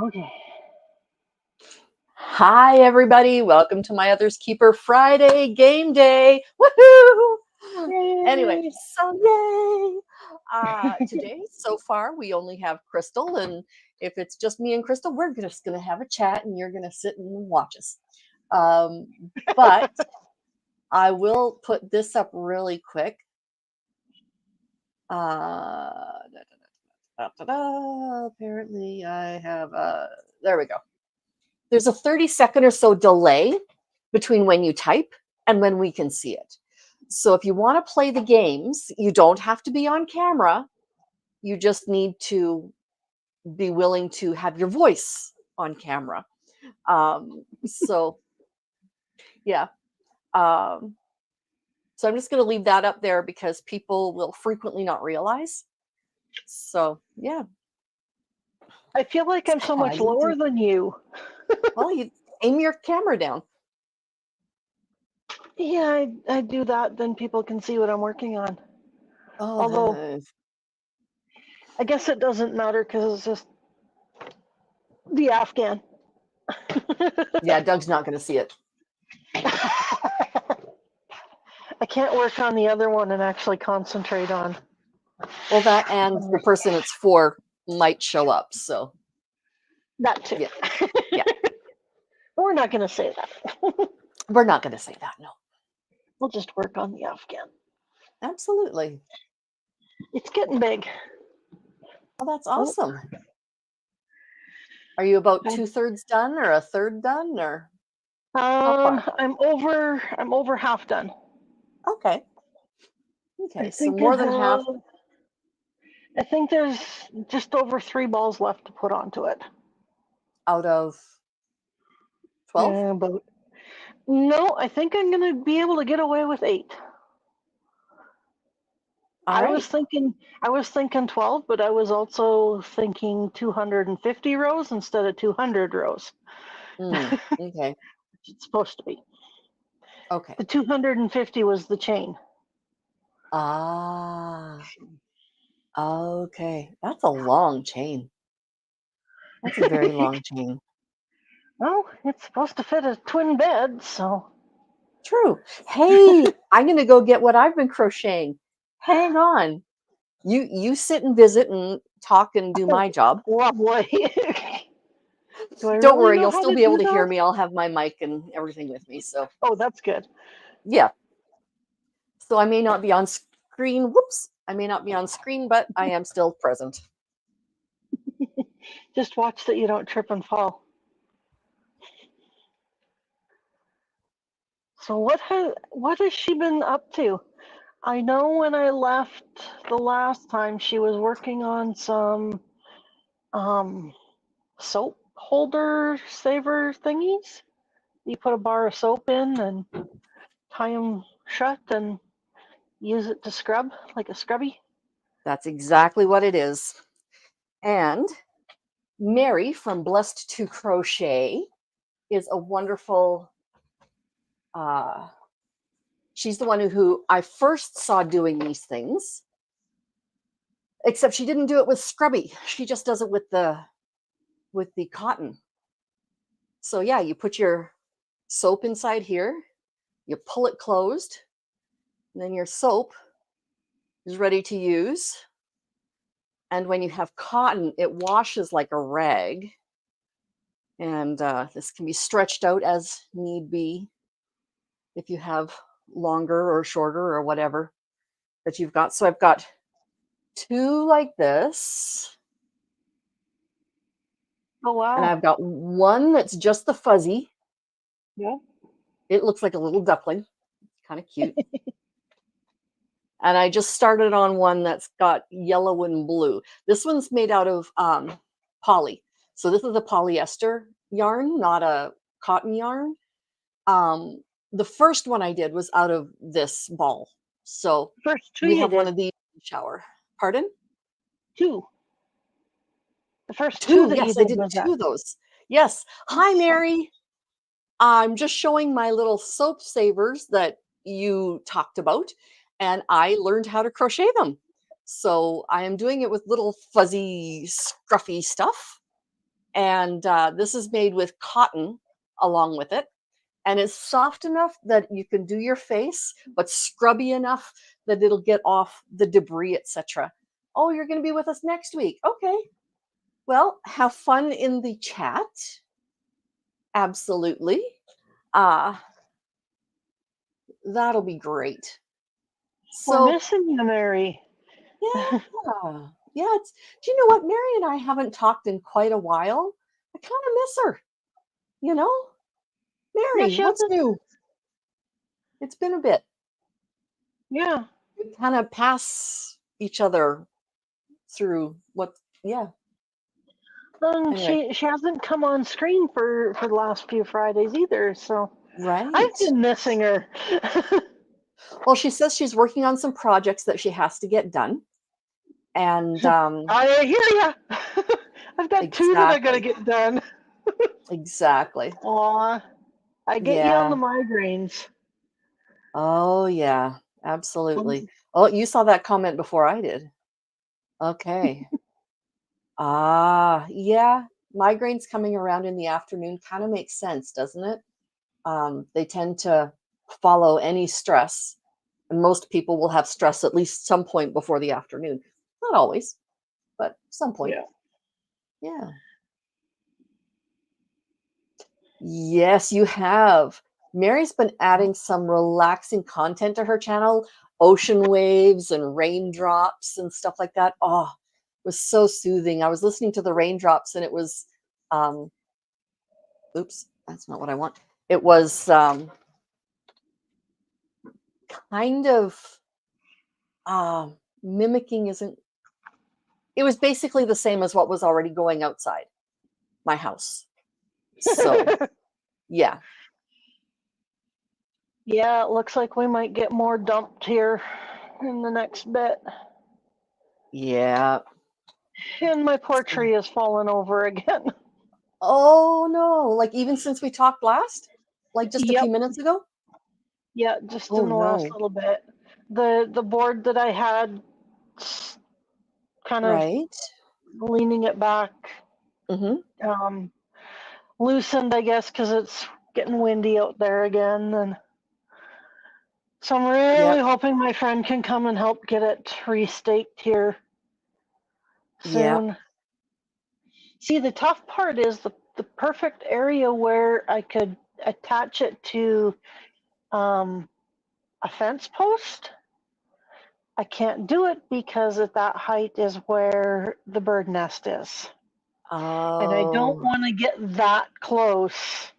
Okay. Hi, everybody. Welcome to my Others Keeper Friday game day. Woohoo! Anyway, Yay! so yay! Today, so far, we only have Krystal, and if it's just me and Krystal, we're just going to have a chat, and you're going to sit and watch us. But I will put this up really quick. Apparently, I have. There we go. There's a 30-second or so delay between when you type and when we can see it. So if you want to play the games, you don't have to be on camera. You just need to be willing to have your voice on camera. So, yeah. So I'm just going to leave that up there because people will frequently not realize. So, yeah. I feel like I'm so much lower than you. Well, you aim your camera down. Yeah, I do that, then people can see what I'm working on. Oh, Although, I guess it doesn't matter because it's just the Afghan. yeah, Doug's not going to see it. I can't work on the other one and actually concentrate on. Well, that and the person it's for might show up. So that too. Yeah. We're not going to say that. We're not going to say that. No. We'll just work on the Afghan. Absolutely. It's getting big. Well, that's awesome. Are you about 2/3 done or a third done or? I'm over half done. Okay. Okay, so more than half. I think there's just over 3 balls left to put onto it. Out of 12? Yeah, but no, I think I'm going to be able to get away with 8. I was thinking 12, but I was also thinking 250 rows instead of 200 rows. Okay. It's supposed to be. Okay. The 250 was the chain. Ah. Okay. That's a long chain. That's a very long chain. Well, it's supposed to fit a twin bed, so. True. Hey, I'm going to go get what I've been crocheting. Hang on. You sit and visit and talk and do my job. Lovely. Don't worry, you'll still be able to hear me. I'll have my mic and everything with me. So. Oh, that's good. Yeah. So I may not be on screen. Whoops. I may not be on screen, but I am still present. Just watch that you don't trip and fall. So what has she been up to? I know when I left the last time, she was working on some soap holder saver thingies. You put a bar of soap in and tie them shut and use it to scrub like a scrubby. That's exactly what it is. And Mary from Blessed to Crochet is a wonderful. She's the one who I first saw doing these things. Except she didn't do it with scrubby. She just does it with the cotton. So yeah, you put your soap inside here, you pull it closed, and then your soap is ready to use. And when you have cotton, it washes like a rag. And this can be stretched out as need be if you have longer or shorter or whatever that you've got. So I've got 2 like this. Oh, wow. And I've got one that's just the fuzzy. Yeah. It looks like a little duckling. Kind of cute. And I just started on one that's got yellow and blue. This one's made out of poly. So this is a polyester yarn, not a cotton yarn. The first one I did was out of this ball. So we have one of these in the shower. Pardon? 2. The first 2 that yes, you I did did was 2 that. of those. Yes. Hi, Mary. I'm just showing my little soap savers that you talked about, and I learned how to crochet them. So I am doing it with little fuzzy, scruffy stuff. And this is made with cotton along with it. And it's soft enough that you can do your face, but scrubby enough that it'll get off the debris, etc. Oh, you're going to be with us next week. Okay. Well, have fun in the chat. Absolutely. That'll be great. We're So, missing you, Mary. yeah. Yeah, it's, do you know what? Mary and I haven't talked in quite a while. I kind of miss her. You know? Yeah, Mary, she what's hasn't. new? It's been a bit. Yeah. We kind of pass each other through what, yeah. Anyway, She hasn't come on screen for the last few Fridays either, so right. I've been missing her. Well, she says she's working on some projects that she has to get done. And I hear ya. I've got two that I gotta exactly. get done. Exactly. Aw, I get you on the Yeah. migraines. Oh, yeah. Absolutely. Oh, you saw that comment before I did. Okay. Yeah. Migraines coming around in the afternoon kind of makes sense, doesn't it? They tend to follow any stress, and most people will have stress at least some point before the afternoon. Not always, but some point. Yeah. Yes, you have. Mary's been adding some relaxing content to her channel, ocean waves and raindrops and stuff like that. Oh, it was so soothing. I was listening to the raindrops and it was, oops, that's not what I want. It was kind of mimicking isn't, it was basically the same as what was already going outside my house. So, yeah. Yeah, it looks like we might get more dumped here in the next bit. Yeah. And my poor tree has fallen over again. Oh no, like even since we talked last? Like just a Yep. few minutes ago? Yeah, just Oh in the last no. little bit. The board that I had kind of Right. leaning it back, Mm-hmm. loosened, I guess, because it's getting windy out there again. And so I'm really Yep. hoping my friend can come and help get it restaked here Yep. soon. See, the tough part is the perfect area where I could attach it to a fence post. I can't do it because at that height is where the bird nest is. And I don't Oh, want to get that close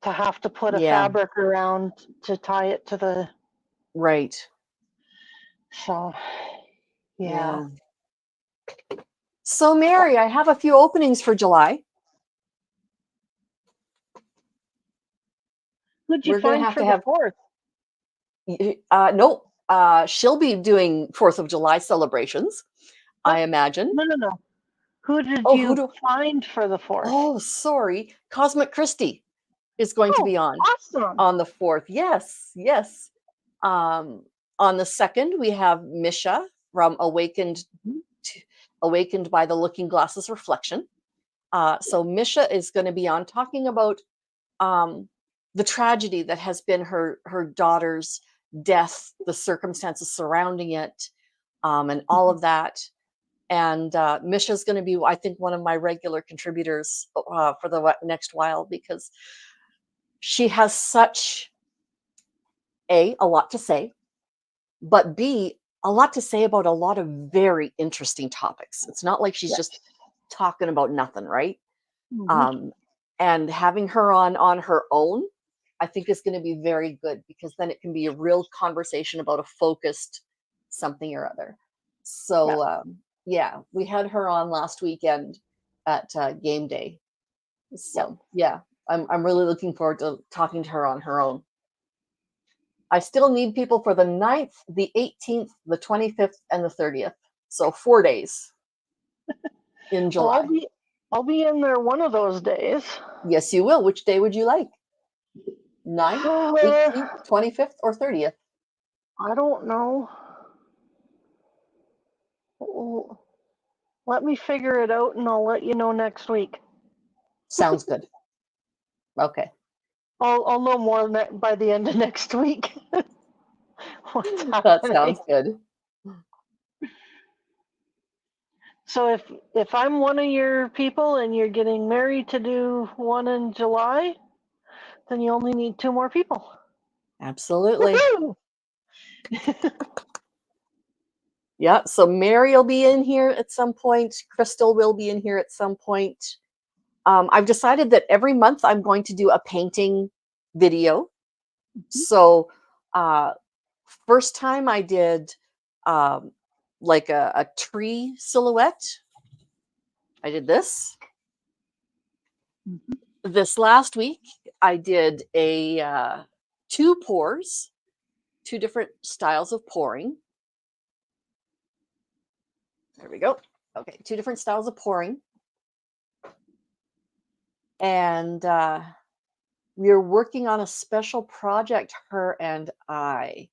to have to put a yeah. fabric around to tie it to the. Right. So, yeah. Yeah. So Mary, I have a few openings for July. Who'd you We're gonna find have for to the have fourth? nope. She'll be doing 4th of July celebrations, I Oh, imagine. no. Who did Oh, who you do find for the fourth? oh, sorry. Cosmic Christie is going to Oh, be awesome. on the 4th. Yes, yes. On the 2nd, we have Misha from Awakened by the Looking Glasses Reflection. So Misha is going to be on talking about the tragedy that has been her daughter's death, the circumstances surrounding it, and all of that. And Misha's going to be, I think, one of my regular contributors for the next while because she has such a lot to say, but B, a lot to say about a lot of very interesting topics. It's not like she's Yes. just talking about nothing, right? Mm-hmm. And having her on her own, I think is going to be very good because then it can be a real conversation about a focused something or other. Yeah. So yeah, we had her on last weekend at game day. So yeah, I'm really looking forward to talking to her on her own. I still need people for the 9th, the 18th, the 25th, and the 30th. So 4 days in Well, July. I'll be in there one of those days. Yes, you will. Which day would you like? 9th, 18th, 25th, or 30th? I don't know. Let me figure it out and I'll let you know next week. Sounds good. Okay. I'll know more by the end of next week. What's That happening? sounds good. So if I'm one of your people and you're getting married to do one in July, then you only need 2 more people. Absolutely. Woo-hoo! Yeah. So Mary will be in here at some point. Krystal will be in here at some point. I've decided that every month I'm going to do a painting video. So first time I did like a tree silhouette. I did this. This last week I did a 2 pours, 2 different styles of pouring. There we go. Okay, 2 different styles of pouring. And we're working on a special project, her and I.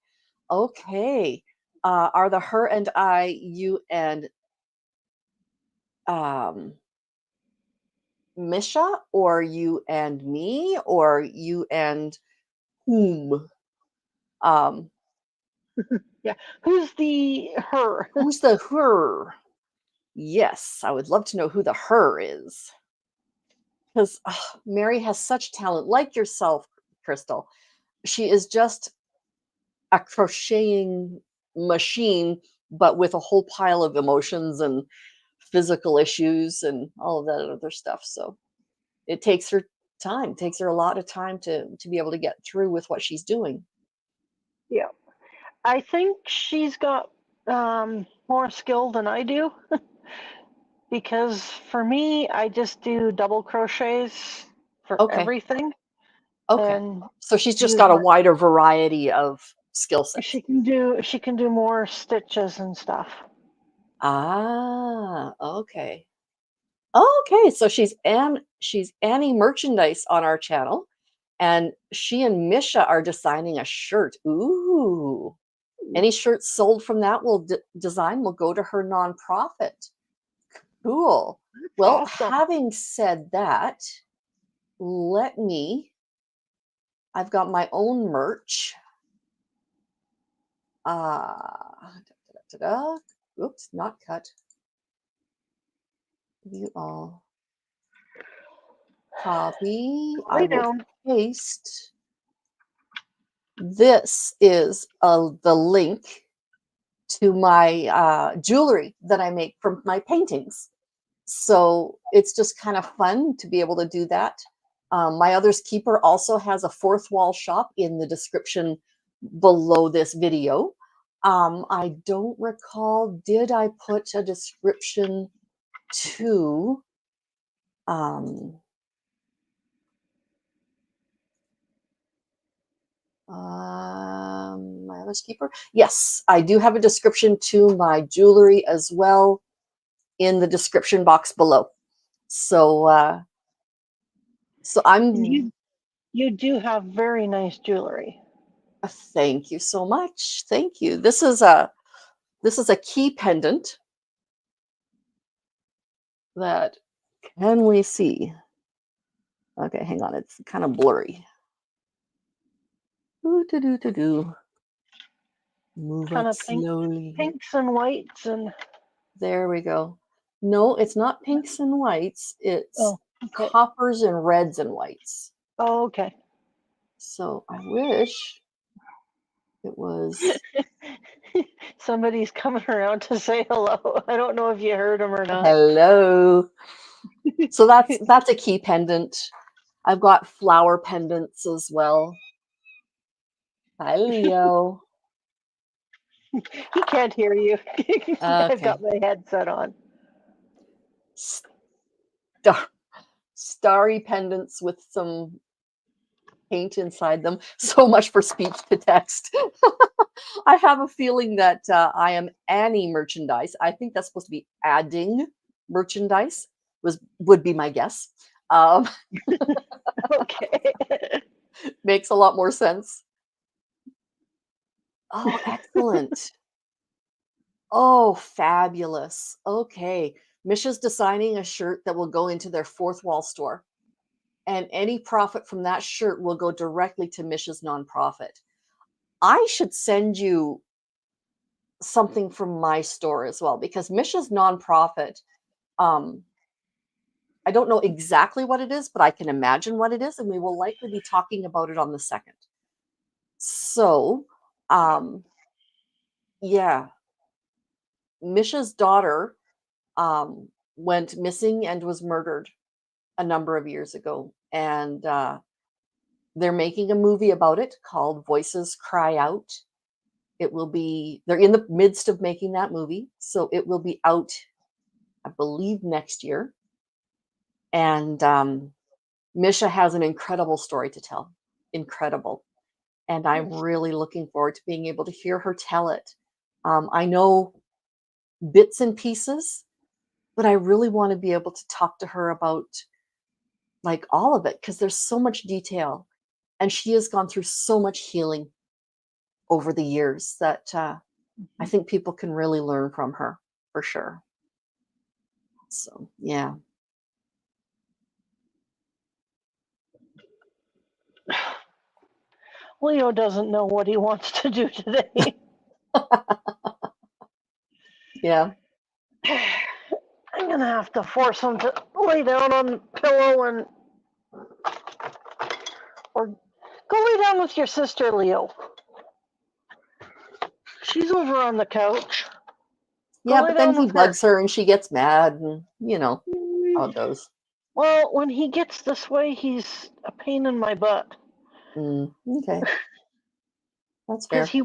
Okay. Are the her and I, you and Misha, or you and me, or you and whom? Yeah. Who's the her? Who's the her? Yes, I would love to know who the her is. Because Mary has such talent, like yourself, Krystal. She is just a crocheting machine, but with a whole pile of emotions and physical issues and all of that other stuff. So it takes her time, takes her a lot of time to be able to get through with what she's doing. Yeah. I think she's got more skill than I do. Because for me, I just do double crochets for Okay. everything. Okay. And So she's just use got a my, wider variety of skill sets. she can do more stitches and stuff. Ah, okay. Okay, so she's Annie Merchandise on our channel, and she and Misha are designing a shirt. Ooh. Any shirts sold from that design will go to her nonprofit. Cool. Well, Awesome. having said that, I've got my own merch. Oops, not cut. You all copy. I Lay will down. paste. This is the link to my jewelry that I make from my paintings. So it's just kind of fun to be able to do that. My Other's Keeper also has a fourth wall shop in the description below this video. I don't recall, did I put a description to My Other's Keeper? Yes, I do have a description to my jewelry as well in the description box below. So I'm You do have very nice jewelry. thank you so much. Thank you. This is a key pendant that, can we see? Okay, hang on. It's kind of blurry. Move Kind up of slowly. pinks and whites and There we go. No, it's not pinks and whites. It's okay. coppers and reds and whites. Oh, okay. So I wish it was. Somebody's coming around to say hello. I don't know if you heard him or not. Hello. So that's a key pendant. I've got flower pendants as well. Hi, Leo. He can't hear you. I've Okay. got my headset on. Starry pendants with some paint inside them. So much for speech to text. I have a feeling that I am Annie Merchandise. I think that's supposed to be adding merchandise, would be my guess. Okay. Makes a lot more sense. Oh, excellent. Oh, fabulous. Okay. Misha's designing a shirt that will go into their fourth wall store. and any profit from that shirt will go directly to Misha's nonprofit. I should send you something from my store as well, because Misha's nonprofit, um, I don't know exactly what it is, but I can imagine what it is, and we will likely be talking about it on the 2nd. So, yeah, Misha's daughter went missing and was murdered a number of years ago, and they're making a movie about it called Voices Cry Out. They're in the midst of making that movie, so it will be out, I believe, next year. And Misha has an incredible story to tell. Incredible. And I'm really looking forward to being able to hear her tell it. I know bits and pieces, but I really want to be able to talk to her about like all of it, because there's so much detail and she has gone through so much healing over the years that I think people can really learn from her for sure. So, yeah. Leo doesn't know what he wants to do today. Yeah. I'm gonna have to force him to lay down on the pillow or go lay down with your sister, Leo. She's over on the couch. Go Yeah, lay but then down he with her. bugs her and she gets mad, and how it goes. Well, when he gets this way, he's a pain in my butt. Okay. That's Because fair. he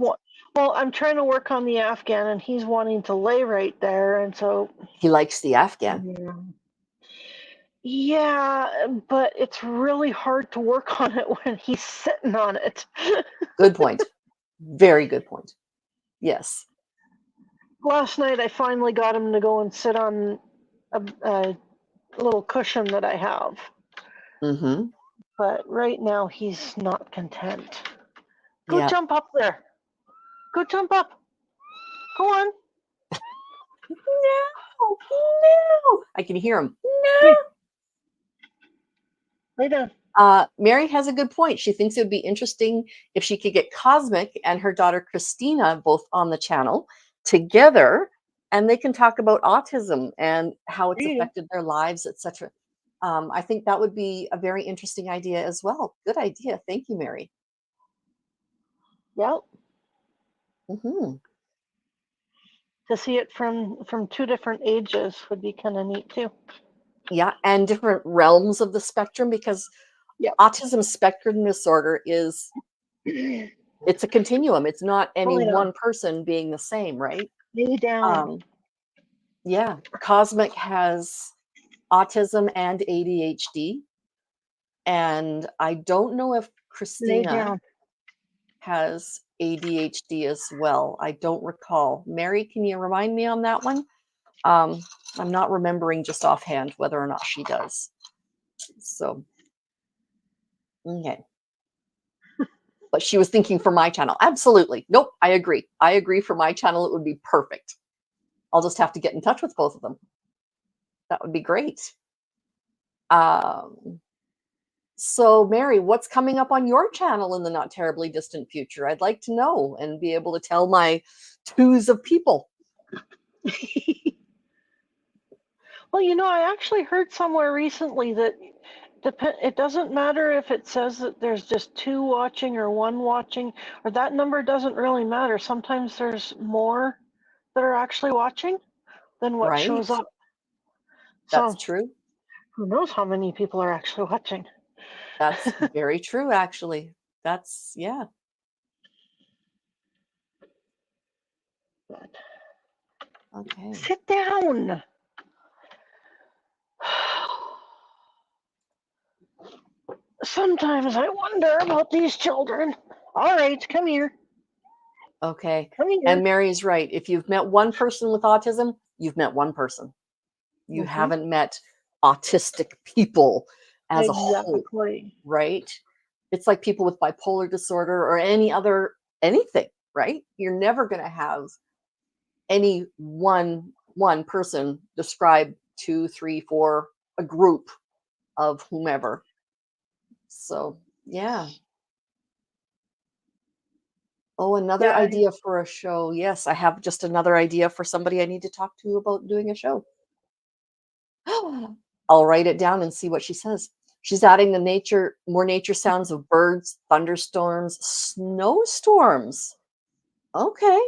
well, I'm trying to work on the Afghan, and he's wanting to lay right there, and so He likes the Afghan. yeah, but it's really hard to work on it when he's sitting on it. Good point. Very good point. Yes. Last night, I finally got him to go and sit on a little cushion that I have, Mm-hmm. but right now he's not content. Go Yeah. jump up there. Go jump up. Go on. No, no. I can hear him. Here, lay down. Mary has a good point. She thinks it would be interesting if she could get Cosmic and her daughter Christina both on the channel together, and they can talk about autism and how it's affected their lives, etc. I think that would be a very interesting idea as well. Good idea. Thank you, Mary. Yep. Mm-hmm. To see it from two different ages would be kind of neat too. Yeah, and different realms of the spectrum, because Yep. autism spectrum disorder is it's a continuum. It's not any one person being the same, right? Lay down. Yeah, Cosmic has autism and ADHD, and I don't know if Lay Christina down. has ADHD as well. I don't recall. Mary, can you remind me on that one? I'm not remembering just offhand whether or not she does. So, okay. But she was thinking for my channel. Absolutely. Nope, I agree. I agree, for my channel, it would be perfect. I'll just have to get in touch with both of them. That would be great. So, Mary, what's coming up on your channel in the not terribly distant future? I'd like to know and be able to tell my twos of people. Well, I actually heard somewhere recently that it doesn't matter if it says that there's just 2 watching or 1 watching, or that number doesn't really matter. Sometimes there's more that are actually watching than what shows Right? up. That's So true. who knows how many people are actually watching? That's very true, actually. That's, yeah. But Okay. sit down. Sometimes I wonder about these children. All right, come here. Okay. Come here. And Mary's right. If you've met one person with autism, you've met one person. You haven't met autistic people as a whole, right? It's like people with bipolar disorder or anything, right? You're never going to have any one person describe 2, 3, 4, a group of whomever. So, yeah. Oh, another Yeah, idea for a show. Yes, I have just another idea for somebody I need to talk to about doing a show. I'll write it down and see what she says. She's adding more nature sounds of birds, thunderstorms, snowstorms. Okay.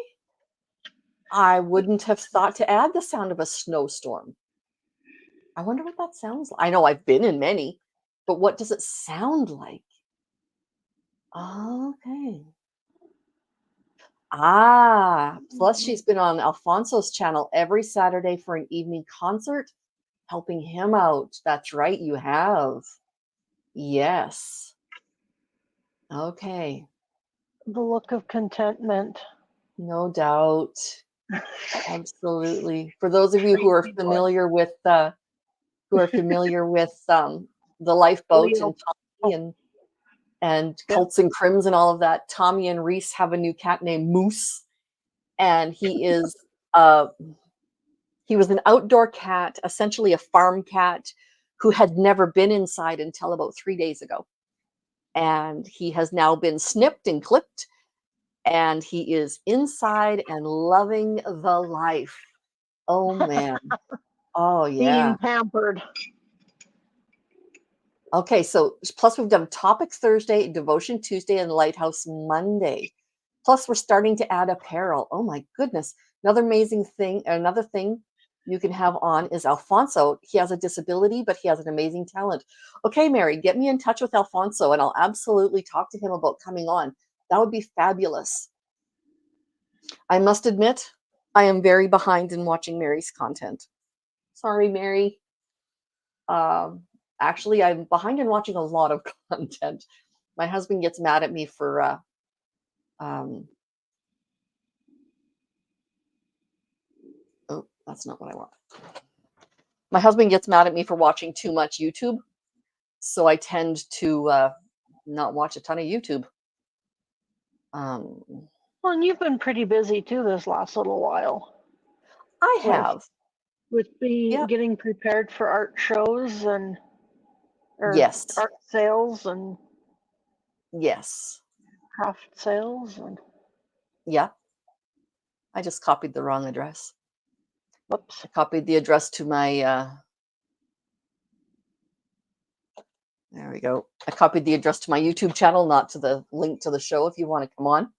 I wouldn't have thought to add the sound of a snowstorm. I wonder what that sounds like. I know I've been in many, but what does it sound like? Okay. Plus she's been on Alfonso's channel every Saturday for an evening concert, helping him out. That's right, you have. Yes. Okay. the look of contentment. No doubt. Absolutely. For those of you who are Crazy boy. familiar with the lifeboat Leo. and Tommy Oh, and yeah. Cults and Crims and all of that, Tommy and Reese have a new cat named Moose, and uh he was an outdoor cat, essentially a farm cat who had never been inside until about 3 days ago. And he has now been snipped and clipped, and he is inside and loving the life. Oh man. Oh yeah. Being pampered. Okay, so plus we've done Topics Thursday, Devotion Tuesday, and Lighthouse Monday. Plus we're starting to add apparel. Oh my goodness. Another thing you can have on is Alfonso. He has a disability, but he has an amazing talent. Okay, Mary, get me in touch with Alfonso and I'll absolutely talk to him about coming on. That would be fabulous. I must admit, I am very behind in watching Mary's content. Sorry, Mary. Um, Actually, I'm behind in watching a lot of content. My husband gets mad at me for oh, that's not what I want. My husband gets mad at me for watching too much YouTube, so I tend to not watch a ton of YouTube. Um, Well, and you've been pretty busy too this last little while I with have, being yep, getting prepared for art shows and or yes, art sales and yes, craft sales and yep. I just copied the wrong address. whoops. I copied the address to my there we go. I copied the address to my YouTube channel, not to the link to the show if you want to come on.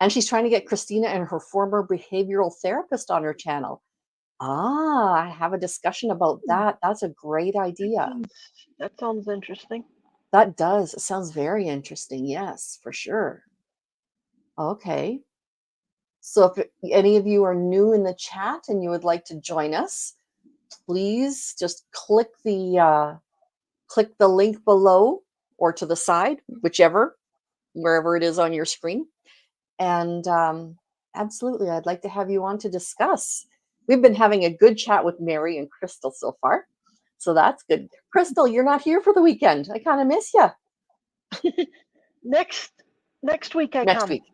And she's trying to get Christina and her former behavioral therapist on her channel. I have a discussion about that. That's a great idea. That sounds interesting. That does. It sounds very interesting. Yes, for sure. Okay. So if any of you are new in the chat and you would like to join us, please just click the link below or to the side, wherever it is on your screen. And absolutely, I'd like to have you on to discuss. We've been having a good chat with Mary and Krystal so far. So that's good. Krystal, you're not here for the weekend. I kind of miss you. Next week I Next come. week.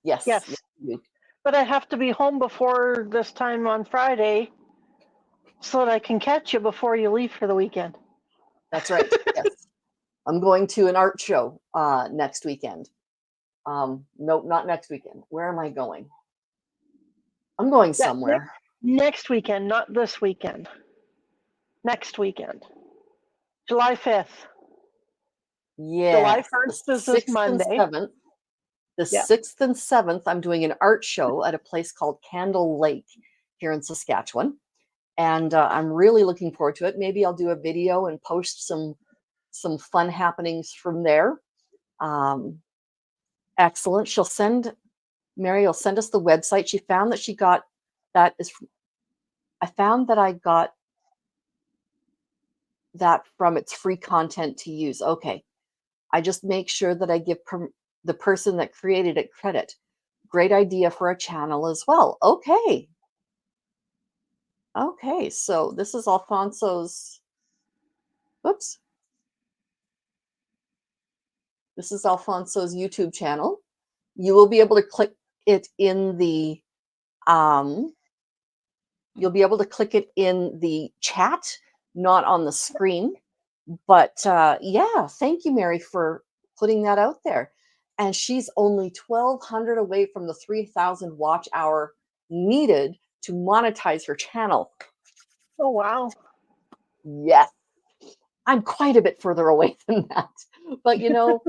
Yes. Yes. Yes. But I have to be home before this time on Friday so that I can catch you before you leave for the weekend. That's right. Yes. I'm going to an art show next weekend. Nope, not next weekend. Where am I going? I'm going Yeah, somewhere. next weekend, not this weekend. Next weekend. July 5th. July Yes. The 1st is this 6th and Monday. 7th. The Yeah. 6th and 7th, I'm doing an art show at a place called Candle Lake here in Saskatchewan. And I'm really looking forward to it. Maybe I'll do a video and post some fun happenings from there. Excellent. Mary will send us the website. She found that she got that is. I found that I got that from its free content to use. Okay. I just make sure that I give the person that created it credit. Great idea for a channel as well. Okay. Okay. So this is Alfonso's. Whoops. This is Alfonso's YouTube channel. You will be able to click it in the you'll be able to click it in the chat, not on the screen. But yeah, thank you, Mary, for putting that out there. And she's only 1,200 away from the 3,000 watch hour needed to monetize her channel. Oh, wow. Yes, I'm quite a bit further away than that. But you know,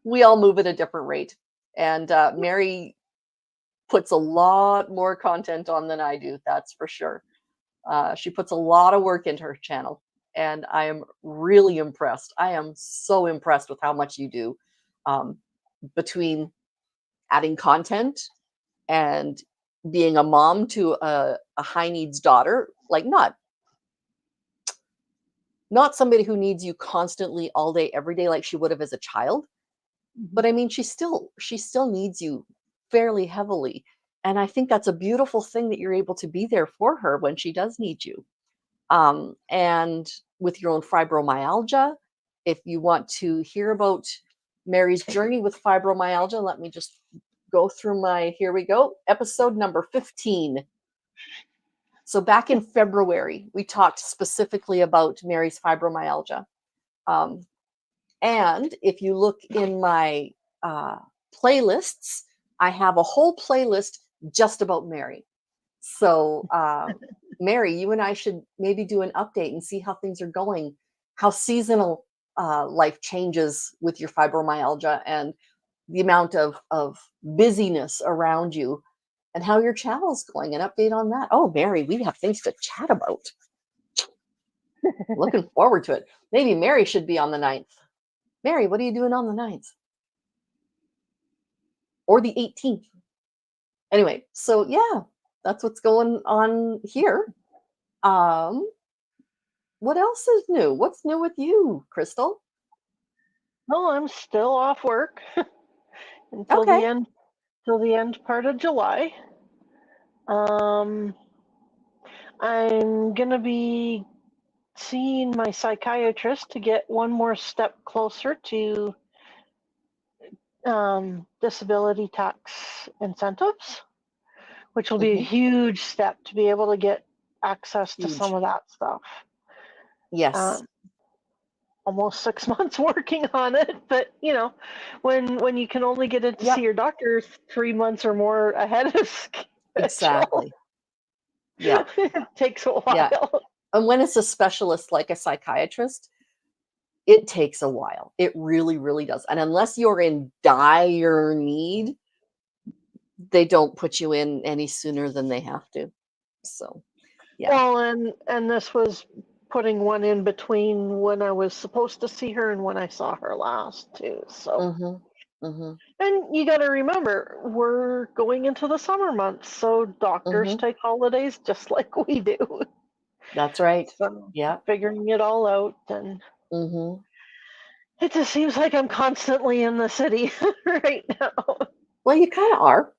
we all move at a different rate. And Mary puts a lot more content on than I do, that's for sure. She puts a lot of work into her channel, and I am really impressed. I am so impressed with how much you do, um, between adding content and being a mom to a high needs daughter. Like not somebody who needs you constantly all day every day like she would have as a child, but I mean she still needs you fairly heavily. And I think that's a beautiful thing that you're able to be there for her when she does need you. And with your own fibromyalgia, if you want to hear about Mary's journey with fibromyalgia, let me just go through here we go, episode number 15. So back in February, we talked specifically about Mary's fibromyalgia. Um, and if you look in my playlists, I have a whole playlist just about Mary. So, Mary, you and I should maybe do an update and see how things are going, how seasonal life changes with your fibromyalgia and the amount of busyness around you and how your channel's going, an update on that. Oh, Mary, we have things to chat about. Looking forward to it. Maybe Mary should be on the 9th. Mary, what are you doing on the 9th? Or the 18th? Anyway, so yeah, that's what's going on here. What else is new? What's new with you, Krystal? Well, I'm still off work until Okay. the end part of July. I'm gonna be seeing my psychiatrist to get one more step closer to disability tax incentives, which will be a huge step to be able to get access to some Huge. of that stuff. Yes, Almost 6 months working on it, but when you can only get in to see yep, your doctor 3 months or more ahead of schedule, exactly. Yeah, it takes a yeah. while. And when it's a specialist like a psychiatrist, it takes a while. It really, really does. And unless you're in dire need, they don't put you in any sooner than they have to. So, yeah. Well, and this was putting one in between when I was supposed to see her and when I saw her last too. So, Mm-hmm. Mm-hmm. and you got to remember, we're going into the summer months, so doctors Mm-hmm. take holidays just like we do. That's right. So, Yeah. figuring it all out, and Mm-hmm. it just seems like I'm constantly in the city right now. Well, you kind of are.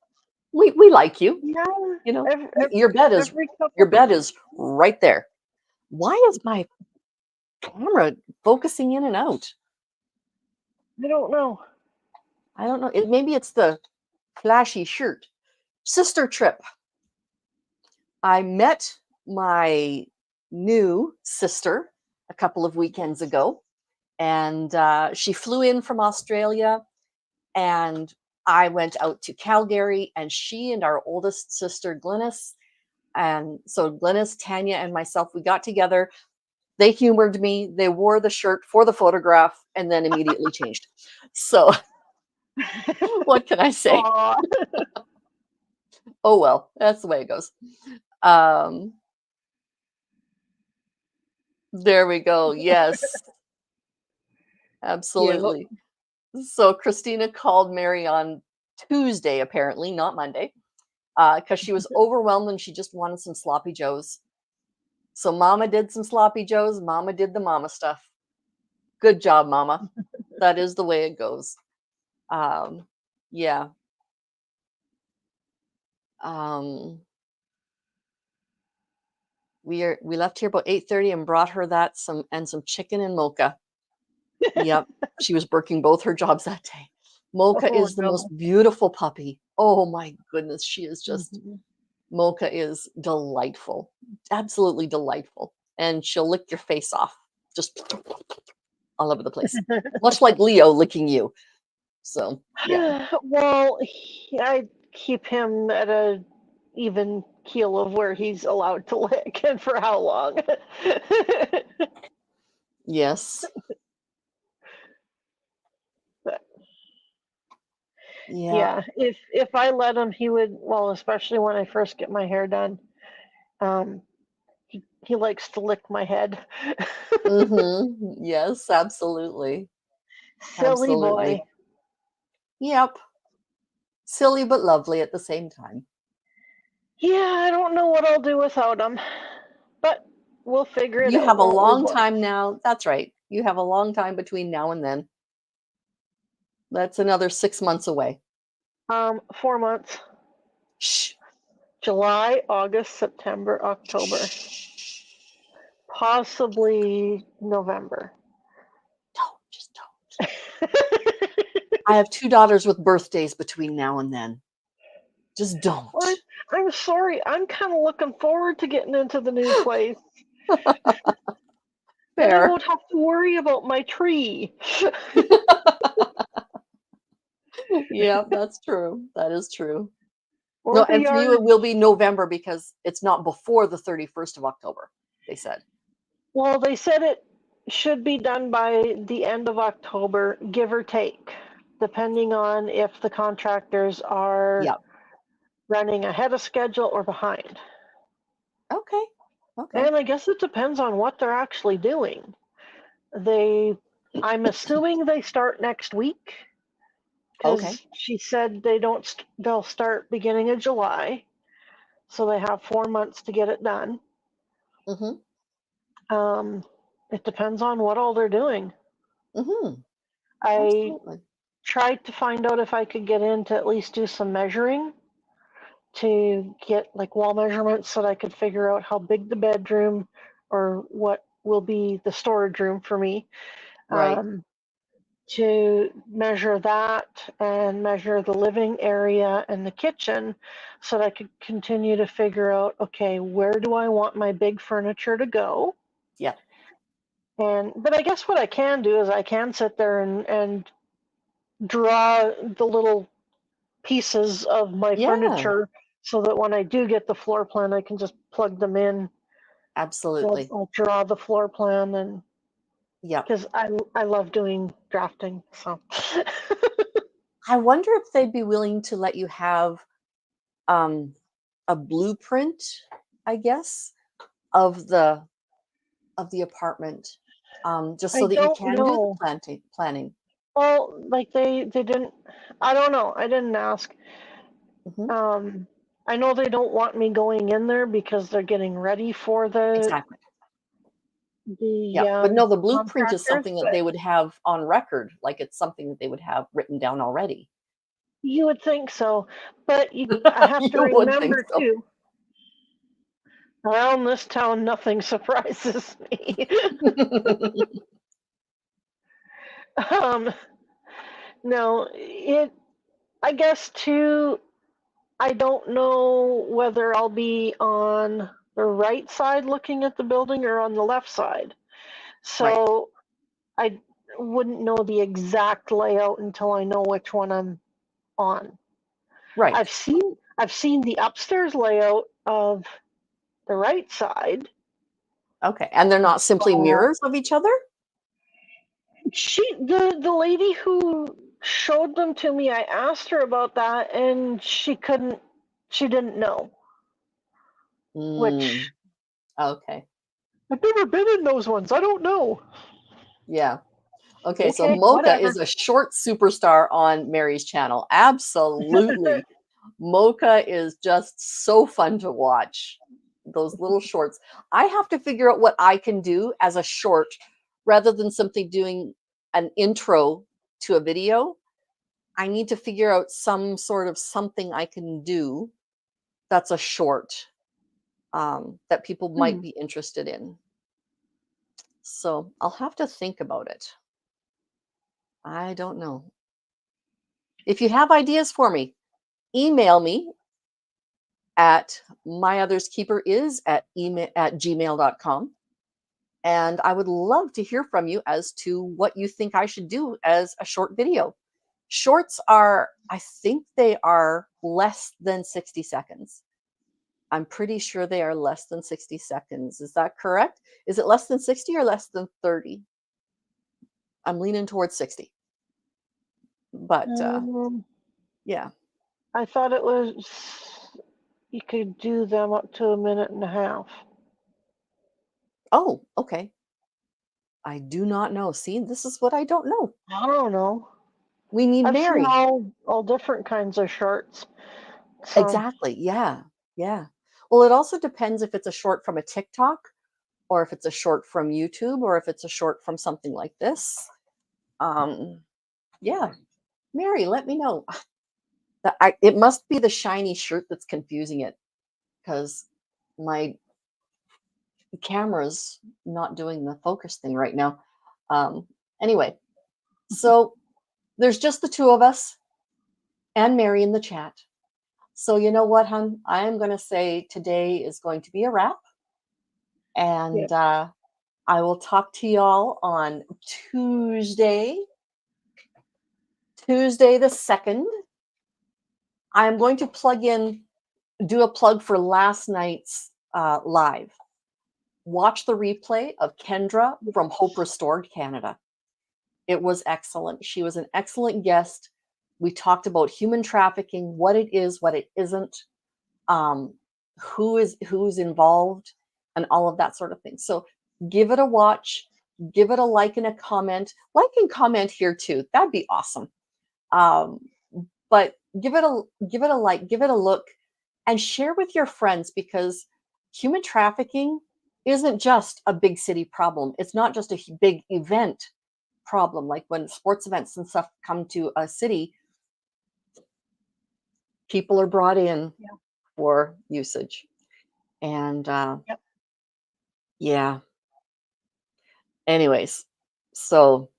We like you. Yeah, You know, every, your bed is every your couple. bed is right there. Why is my camera focusing in and out? I don't know. I don't know. Maybe it's the flashy shirt. Sister trip. I met my new sister a couple of weekends ago, and she flew in from Australia, and I went out to Calgary, and she and our oldest sister, Glynis, and so Glynis, Tanya, and myself, we got together. They humored me. They wore the shirt for the photograph and then immediately changed. So, what can I say? Aw. Oh, well, that's the way it goes. Um, there we go. Yes, Yeah. absolutely. So, Christina called Mary on Tuesday, apparently, not Monday, because she was overwhelmed and she just wanted some sloppy joes. So, Mama did some sloppy joes. Mama did the mama stuff. Good job, Mama. That is the way it goes. Um, yeah. Um, we left here about 8:30 and brought her that some chicken and mocha. Yep, she was working both her jobs that day. Mocha Oh is the most no. beautiful puppy. Oh my goodness, she is just Mhm. Mocha is delightful, absolutely delightful, and she'll lick your face off. just all over the place, much like Leo licking you. So yeah. Well, I keep him at a even keel of where he's allowed to lick and for how long. Yes. But Yeah. yeah, if I let him, he would. Well, especially when I first get my hair done, um, he likes to lick my head. Yes, absolutely. Silly Absolutely. boy. Yep. Silly but lovely at the same time. Yeah, I don't know what I'll do without him, but we'll figure it You out, have a won't we, long boy? time now. That's right. You have a long time between now and then. That's another 6 months away. 4 months. Shh. July, August, September, October, Shh. possibly November. Just don't. I have 2 daughters with birthdays between now and then. Just Well, don't. I'm sorry. I'm kind of looking forward to getting into the new place. Then I Fair. won't have to worry about my tree. Yeah, that's true. That is true. No, Or the and for you, yard. it will be November because it's not before the 31st of October, they said. Well, they said it should be done by the end of October, give or take, depending on if the contractors are Yep. running ahead of schedule or behind. Okay. Okay. And I guess it depends on what they're actually doing. They, I'm assuming they start next week Okay. because she said they don't. They'll start beginning of July, so they have 4 months to get it done. Mhm. Um, it depends on what all they're doing. Mhm. I Absolutely. tried to find out if I could get in to at least do some measuring to get like wall measurements so that I could figure out how big the bedroom or what will be the storage room for me. Right. To measure that and measure the living area and the kitchen so that I could continue to figure out, okay, where do I want my big furniture to go? Yeah. And but I guess what I can do is I can sit there and draw the little pieces of my Yeah. furniture so that when I do get the floor plan, I can just plug them in. So Absolutely. I'll draw the floor plan and Yep. because I love doing drafting. So I wonder if they'd be willing to let you have um a blueprint, I guess, of the apartment, just I so that you don't can do the know. planning. Well, like they didn't. I don't know. I didn't ask. Mhm. Um, I know they don't want me going in there because they're getting ready for Exactly. the Yeah, but no, the blueprint is contractors, something that but they would have on record, like it's something that they would have written down already. you would think so. But I have to You would think remember so. too. Around this town, nothing surprises me. um, no, it. I guess too. I don't know whether I'll be on the right side looking at the building or on the left side. Right, So I wouldn't know the exact layout until I know which one I'm on. right. I've seen the upstairs layout of the right side. Okay, and they're not simply Uh, mirrors of each other? the lady who showed them to me, I asked her about that and she didn't know, Mm, which okay, I've never been in those ones. I don't know. yeah. Okay, so Okay, Mocha is whatever. a short superstar on Mary's channel. Absolutely. Mocha is just so fun to watch. Those little shorts. I have to figure out what I can do as a short rather than simply doing an intro to a video. I need to figure out some sort of something I can do that's a short that people might Hmm. be interested in. So I'll have to think about it. I don't know. If you have ideas for me, email me at myotherskeeperis at gmail.com And I would love to hear from you as to what you think I should do as a short video. Shorts are, I think they are less than 60 seconds. I'm pretty sure they are less than 60 seconds. Is that correct? Is it less than 60 or less than 30? I'm leaning towards 60. But yeah. I thought it was you could do them up to a minute and a half. Oh, okay. I do not know. See, this is what I don't know. I don't know. We need I've seen Mary. all different kinds of shorts. So Exactly. Yeah. Yeah. Well, it also depends if it's a short from a TikTok or if it's a short from YouTube or if it's a short from something like this. Yeah. Mary, let me know. It must be the shiny shirt that's confusing it because my camera's not doing the focus thing right now. Anyway, so there's just the two of us and Mary in the chat. So you know what, hon? I am going to say today is going to be a wrap. And I will talk to y'all on Tuesday the 2nd. I'm going to do a plug for last night's live. Watch the replay of Kendra from Hope Restored Canada. It was excellent. She was an excellent guest. We talked about human trafficking, what it is, what it isn't, who's involved, and all of that sort of thing. So give it a watch, give it a like and a comment. Like and comment here too. That'd be awesome. But give it a like, give it a look, and share with your friends, because human trafficking isn't just a big city problem. It's not just a big event problem. Like when sports events and stuff come to a city, people are brought in for usage. And yeah. Anyways, so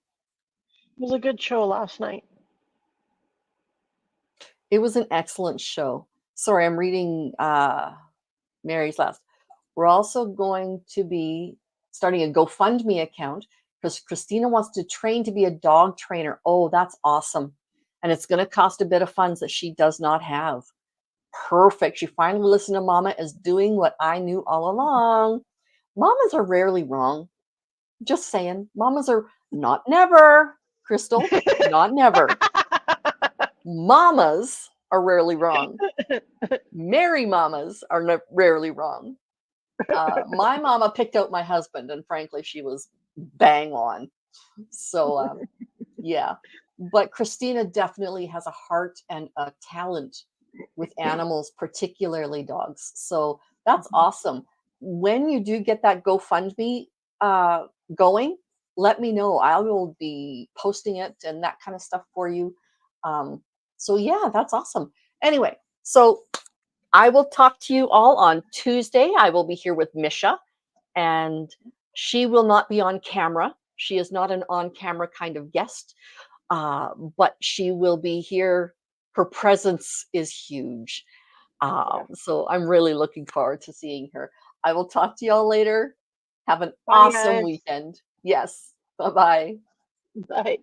it was a good show last night. it was an excellent show. Sorry, I'm reading Mary's last. We're also going to be starting a GoFundMe account because Christina wants to train to be a dog trainer. Oh, that's awesome. And it's going to cost a bit of funds that she does not have. Perfect. She finally listened to Mama is doing what I knew all along. Mamas are rarely wrong. Just saying. Mamas are not never, Krystal, not never. Mamas are rarely wrong. Mary mamas are rarely wrong. My mama picked out my husband, and frankly, she was bang on. So, yeah. But Christina definitely has a heart and a talent with animals, particularly dogs. So that's awesome. When you do get that GoFundMe going, let me know. I will be posting it and that kind of stuff for you. So yeah, that's awesome. Anyway, so I will talk to you all on Tuesday. I will be here with Misha, and she will not be on camera. She is not an on-camera kind of guest, but she will be here. Her presence is huge. So I'm really looking forward to seeing her. I will talk to y'all later. Have an Bye, awesome guys. weekend. Yes. Bye-bye. Bye.